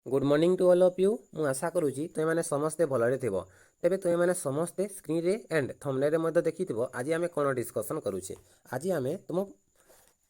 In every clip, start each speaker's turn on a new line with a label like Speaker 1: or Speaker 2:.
Speaker 1: Good morning to all of you मु आशा करुँची तुम मैंने समस्ते भलरे थिबो तेबे तुम मैंने समस्ते स्क्रीन रे एंड थंबनेल रे मध्य देखिथिबो। आज आमे कोन डिस्कशन करूचे। आज आमे तुम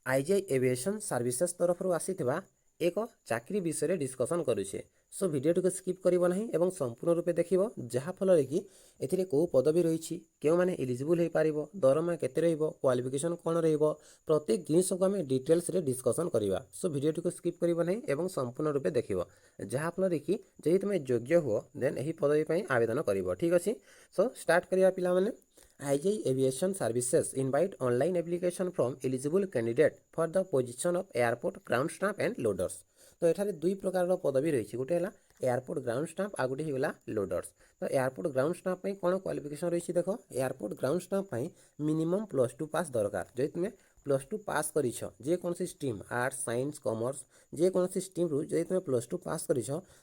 Speaker 1: आईजीआई एविएशन सर्विसेज तरफ आसीथिबा एक चाकरी विषय डिस्कशन करूचे। सो वीडियो को स्किप करिवो नहीं एवं संपूर्ण रूपे देखिबो जहा फल कि एथिरे को पदवी रही क्यों माने एलिजिबल हो पारिबो, दरमा केते रहिबो, क्वालिफिकेशन कोन रहिबो, प्रत्येक जिनिस को आमे डिटेल्स रे डिस्कशन करिवा। सो वीडियो को स्किप करिवो नहीं एवं संपूर्ण रूपे देखिबो जहा फल कि जदि तुम योग्य हो देन एही पदवी पई आवेदन करिवो। ठीक अछि। सो स्टार्ट करिया पिला माने IGI Aviation Services invite online application from eligible candidate for the position of airport ground staff and loaders। तो एठारे दुई प्रकार पदवी रही गोटे है एयरपोर्ट ग्राउंड स्टाफ आ गोटे होगा लोडर्स। तो एयरपोर्ट ग्राउंड स्टाफ कौन क्वालिफिकेशन रही देख airport ground staff minimum +2 pass दरकार। जब तुम +2 पास कर जेकोसी स्ट्रीम आर्ट्स साइंस कॉमर्स जेकोसी स्ट्रीम रु जब तुम +2 पास कर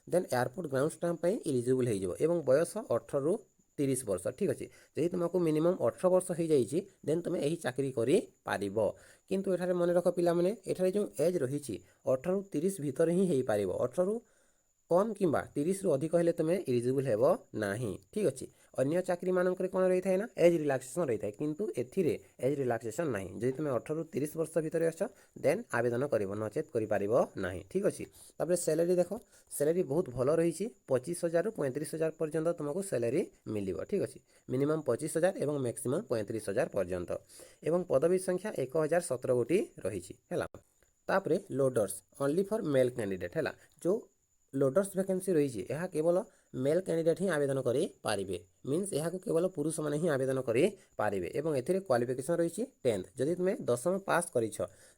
Speaker 1: then airport ground staff eligible हो बयस 18 रु 30 वर्ष। ठीक अच्छे। जदि तुमको मिनिमम 18 वर्ष हो जाइए देन तुम यही चाकरी कर किंतु एठारे मन रख पिला माने एठारे जो एज रही 18 रु 30 भितर ही हो पार। 18 रु कम कि 30 रु अधिक हेले तुम एलिजिबल हेब नाही। ठीक अच्छे। अन्य चाकरी मानक कौन रही है ना एज रिलैक्सेशन रही है किंतु एथिरे एज रिलैक्सेशन ना जब तुम 18 रु 30 वर्ष भितर आस देन आवेदन कर नचेत कर। ठीक अच्छे। तापर सैलरी देख सैलरी बहुत भल रही 25,000 रु 35,000 पर्यंत तुमको सैलरी मिल। ठीक अच्छे। मिनिमम 25,000 और मैक्सिमम 35,000 पर्यंत एवं पदवी संख्या 1017 गोटी रही है। तापर loaders only for male candidate है जो लोडर्स वैकेंसी रही है केवल मेल कैंडिडेट ही आवेदन करें मीन्स यहाँ केवल पुरुष मैंने ही आवेदन करें एवं एथिरे क्वालिफिकेशन रही 10th जदि तुम 10वीं पास कर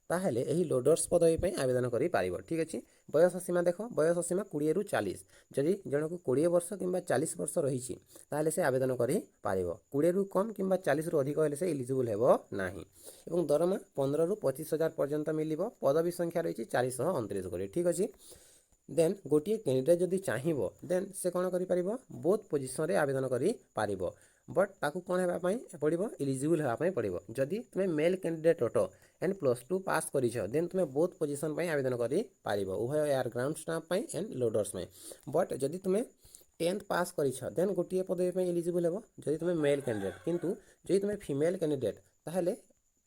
Speaker 1: ताहले यही लोडर्स पदवी पर आवेदन कर। ठीक अच्छे। बयस सीमा देख बयस सीमा 20 रु 40 जदि जन को 20 वर्ष कि 40 वर्ष रही ताहले से आवेदन कर 20 रु कम कि 40 रु अधिक हेले से एलिजिबल हेब नाही एवं दरमा 15 रु 25,000 पर्यंत मिल। पदवी संख्या रही 429 गोटी। ठीक अच्छे। देन गोटे कैंडिडेट जदि चाहिए देन से कौन कर बोथ पोजिशन रे आवेदन कर बट ताकू कौन होगापाई पड़ो एलिजिबल होगापाई पड़ो। जदि तुम male candidate at and +2 pass कर देन तुम बोथ पोजिशन आवेदन कर उभय air ground staff and loaders में। बट जदि तुम 10th पास कर देन गोटे पदवी एलिजिबल हो जदि तुम मेल कैंडिडेट किंतु जदि तुम फीमेल कैंडिडेट ताहले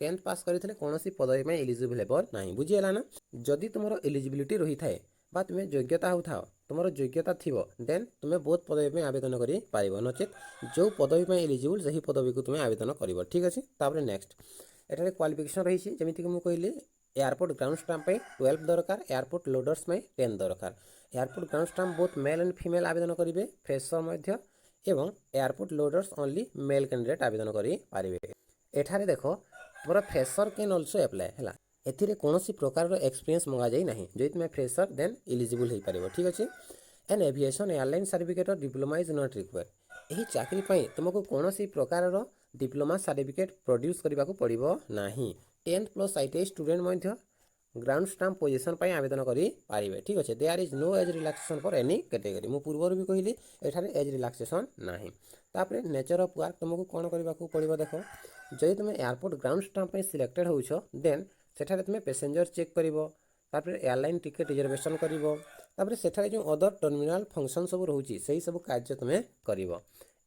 Speaker 1: 10th पास करते कौन पदवी में एलिजिबल हेब ना। बुझीगला ना। जदि तुम एलिजिबिलिटी रही है बा तुम योग्यता होता तुम योग्यता थी देन तुम बहुत पदवी में आवेदन कर नचेत जो पदवी में एलिजिबल से पदवी को तुम आवेदन कर। ठीक अच्छे। तापर नेक्स्ट एठारे क्वालिफिकेशन रही जमीक मुझे कहली एयरपोर्ट ग्राउंड स्टाफ 12 दरकार एयरपोर्ट लोडर्स 10 दरकार। Airport ground staff both male and female आवेदन करेंगे फ्रेशर मध्य एवं airport loaders only male candidate आवेदन करेंगे। एठारे देख तुम फ्रेशर कैन ऑल्सो अप्लाई है एथिरे कौन प्रकार एक्सपीरियंस मंगा जाए ना जो तुम फ्रेशर देन एलिजिबल हो पार। ठीक अच्छे। एन एविएशन एयरलाइन सर्टिफिकेट और डिप्लोमा इज नॉट रिक्वायर्ड। यही चाकरी तुमको कौन प्रकार डिप्लोमा सर्टिफिकेट प्रोड्यूस करने को पड़ो ना। 10th+ ITI student ground staff position पर आवेदन करेंगे। ठीक अच्छे। There is no age relaxation for any category. मु पूर्व भी कहली एठारे एज रिलैक्सेशन ना। तापर नेचर ऑफ वर्क तुमको कौन करने को पड़ो देख जदि तुम एयरपोर्ट ग्राउंड स्टाफ सिलेक्टेड हो देन सेठारे तुम पैसेंजर चेक कर एयरलाइन टिकेट रिजर्वेशन कर सेठारे जो अदर टर्मिनाल फंक्शन सब रोचे से सब कार्य तुम कर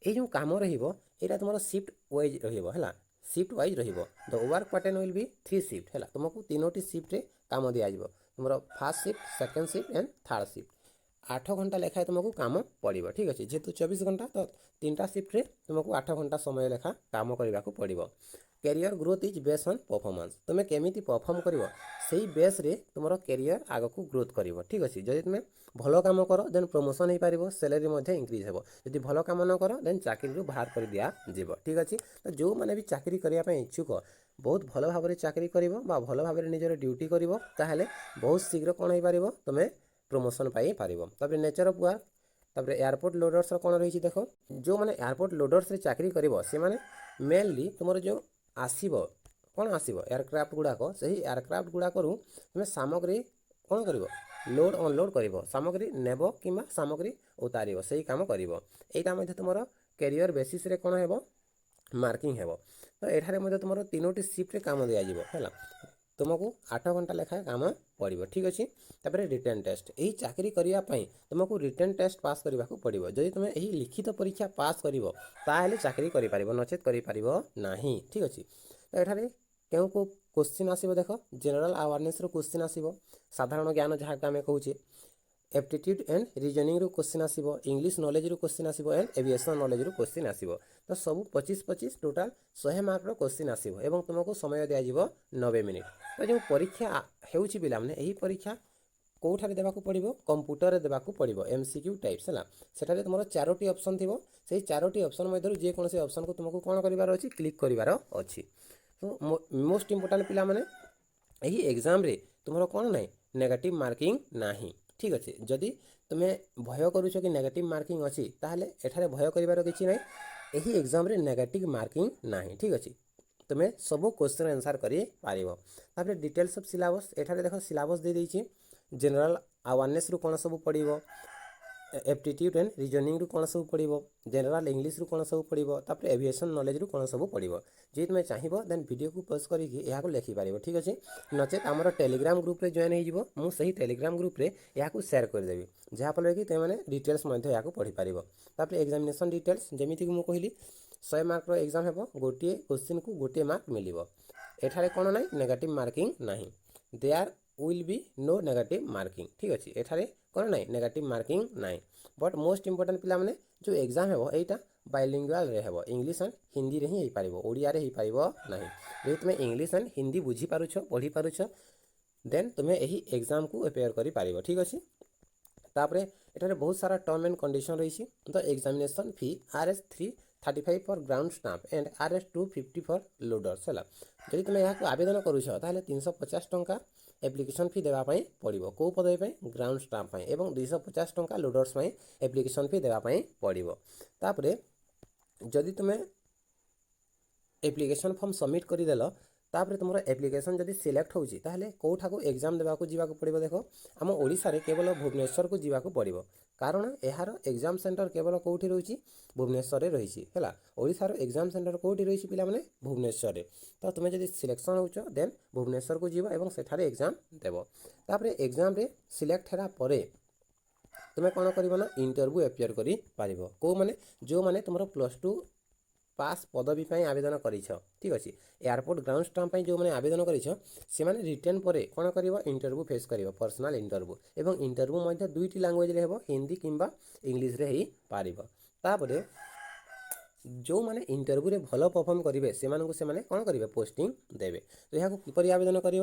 Speaker 1: जो कम रहा तुम शिफ्ट वाइज रहा shift wise the work pattern will be 3 shift है तुमको 3टी शिफ्ट काम दिज्व तुम first shift second shift and third shift 8 घंटा लेखाएं तुमको काम पड़ो। ठीक अच्छे। जेहेतु 24 घंटा तो 3टा शिफ्ट तुमको 8 घंटा समय लेखा काम करने को पड़ो। Career growth is based on performance तुम केमी परफॉर्म कर से बेस रे तुम कैरियर आग को ग्रोथ कर। ठीक अच्छे। जब तुम भल कम कर देन प्रमोशन हो पार सैलरी इंक्रीज हो जब भल कम न कर देन चाकरी बाहर कर दिज्व। ठीक अच्छे। तो जो मैंने भी चाकरी करने इच्छुक बहुत भल भाव चाकरी कर भल भाव निजर ड्यूटी कर बहुत शीघ्र कौन हो पार तुम प्रमोशन पाइपर। तब नेचर ऑफ वर्क तापर एयरपोर्ट लोडर्स कौन रही देख जो मैंने एयरपोर्ट लोडर्स चाकरी कर से मेनली तुम जो आसब कौन आसब एयरक्राफ्ट गुड़ाक से एयरक्राफ्ट गुड़ाक तुम सामग्री कौन कर लोड अनलोड कर सामग्री नेब कि सामग्री उतार से कम कर यहाँ तुम कैरियर बेसिस कौन है मार्किंग है। तो एठारे तुम 3टी शिफ्ट काम दिज्व है तुमको 8 घंटा लेखाएं काम पड़ो ठीक अच्छे। तापर रिटन टेस्ट यही चाकरी करने तुमको रिटन टेस्ट पास करने को पड़ो। जदि तुम यही लिखित परीक्षा पास कर चाकरी कर नचेत करना ठीक अच्छे। तो ये क्यों को क्वेश्चन आसो देख जनरल अवेयरनेस क्वेश्चन आसो साधारण ज्ञान जहाँ आम कहे एप्टीट्यूड एंड रीजनिंग क्वेश्चन आसो इंग्लिश नॉलेज क्वेश्चन आसो एंड एविएशन नॉलेज क्वेश्चन आसो। तो सब 25-25 टोटाल 100 मार्कर क्वेश्चन आसो एवं तुमको समय दिज्व 90 मिनिट। तो जो परीक्षा होउछि पिलामाने एही परीक्षा कौठारे देबाकू पड़िबो कंप्यूटर रे देबाकू पड़िबो एमसीक्यू टाइप्स हला। सेठारे तुमरो 4टी ऑप्शन थिबो सेही 4टी ऑप्शन मध्यरु जे कोनोसी ऑप्शन को तुमको कोन करिवार अछि क्लिक करिवार अछि। तो मोस्ट इंपोर्टेंट पिलामाने एही एग्जाम रे तुमरो कोन नै नेगेटिव मार्किंग नाही ठीक अच्छे। जदि तुम्हें भय करुच कि नेगेटिव मार्किंग अच्छी ताहले एठारे भय करिवार किछि नै एही एग्जाम रे नेगेटिव मार्किंग नाही ठीक अच्छे। तुम्हें सब क्वेश्चन आंसर करि पारिबो। तापर डिटेल्स ऑफ सिलेबस एठारे देखो सिलेबस दे देछि जनरल अवेयरनेस रु कोन सब पड़िबो एप्टीट्यूड एंड रीजनिंग रु कोन सब पड़िबो जनरल इंग्लिश रु कोन सब पड़िबो तापर एविएशन नॉलेज रु कोन सब पड़िबो। जे तुम चाहिबो देन वीडियो को पॉज करिकि या को लिखि पारिबो ठीक अछि। नचेत हमर टेलीग्राम ग्रुप रे जॉइन होइजिवो मु सही टेलीग्राम ग्रुप रे या को शेयर कर देबी जहाँ फल कि तुम माने डिटेल्स मध्ये या को पढ़ि पारिबो। तापर एग्जामिनेशन डिटेल्स जेमिति कि मु कहिली 100 मार्क रो एग्जाम हेबो गोटे क्वेश्चन को गोटे मार्क मिलिबो। एठारे कोन नै नेगेटिव मार्किंग नाही there will be no negative marking ठीक अच्छे। एठारे कौन ना नेगेटिव मार्किंग ना बट मोस्ट इंपोर्टेंट पिला माने जो एग्जाम है यहाँ बाइलिंगुअल रे हेबो इंग्लिश एंड हिंदी रे ही हो पारिबो ओडिया रे हो पारिबो नाही। जे तुम इंग्लिश एंड हिंदी बुझी पारुछ पढ़ी पारुछ देन तुम यही एग्जाम को अपेयर करि पारिबो ठीक अच्छे। तापरे एठारे बहुत सारा टर्म एंड कंडीशन रही। तो examination fee RS 335 for ground stamp and RS 250 for loaders है। जदि तुम यहाँ आवेदन करुछ ताहले 350 टंका एप्लिकेशन फी देवाई पड़ो कौ पदवी ग्राउंड स्टाम्प एवं 250 टंका लोडर्स एप्लिकेशन फी देवाई पड़ो। तापरे जदि तुम एप्लिकेशन फॉर्म सबमिट करदेल तापर तुम एप्लिकेशन जदि सिलेक्ट होउछि ताहले कोठा को एग्जाम देवाको जीवाको पड़िबो। देखो आम ओडिसा रे केवल भुवनेश्वर को जीवाको पड़िबो कारण यार एग्जाम सेंटर केवल कौटी रही भुवनेश्वर रे रही है। ओडिशार एग्जाम सेंटर कौटी रही पिला माने भुवनेश्वर रे। तो तुम जदि सिलेक्शन होउछ देन भुवनेश्वर को जीव एवं सेठारे एग्जाम देबो। तापरे एग्जाम रे सिलेक्ट हेरा परे तुम कौन कर ना इंटरव्यू अपियर करि पारिबो को माने जो माने तुमरो +2 पास पदवी आवेदन करिछ ठीक अच्छे। एयरपोर्ट ग्राउंड स्टाम्प जो मैंने आवेदन करिछ से माने रिटर्न पर कौन कर इंटरव्यू फेस कर पर्सनल इंटरव्यू एवं इंटरव्यू मध्य 2टी लैंग्वेज रे हेबो हिंदी किंबा इंग्लिश रे ही पारिबो। तापरे जो माने इंटरव्यू रे भल परफॉर्म करेंगे से कौन करेंगे पोस्टिंग देवे। तो यहाँ किपरि आवेदन कर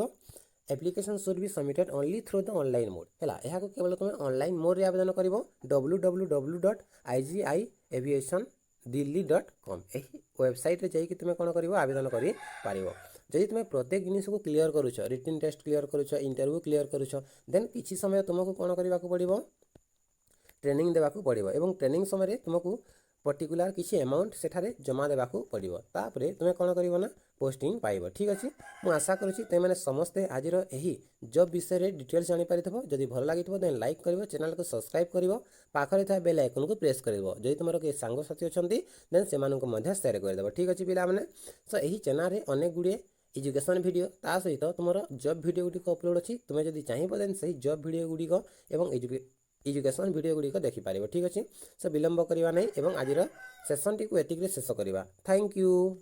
Speaker 1: application should be submitted only through the online mode है। यहाँ केवल तुम ऑनलाइन मोड रे आवेदन कर www.igiaviationdelhi.com यही वेबसाइट रे जाइए तुम कौन कर आवेदन कर पार। जदि तुम प्रत्येक जिनिस को क्लीयर करुछ रिटन टेस्ट क्लीयर करुछ इंटरव्यू क्लीयर करुछ देन किसी समय तुमको कौन करने को पड़ो ट्रेनिंग देवाक पड़ो एवं ट्रेनिंग समय तुमको पर्टिकुलर किसी अमाउंट सेठारे जमा देवाक पड़ो। तापरे तुम कौन कर पोस्टिंग पाइब ठीक अच्छे। मुझे आशा करुँची तुम समस्ते आज यही जॉब विषय में डिटेल्स जापर जदि भल लगी देन लाइक कर चैनल को सब्सक्राइब कर पाखरे था बेल आइकन को प्रेस कर जदि तुम किए सांगसाथी अच्छा देन से सेयार करदेव ठीक अच्छे पिला माने। सो यही चैनल में अनेक गुड़े एजुकेशन वीडियो ता सहित तुम जॉब वीडियो गुड़िक अपलोड अच्छी तुम्हें जदि चाहिए देन से जॉब वीडियो गुड़िक एवं एजुकेशन वीडियो गुड़िक देखिपार ठीक अच्छे। सो विलंब करवा नहीं एवं आज सेसन टी को एतिक शेष करवा। Thank you.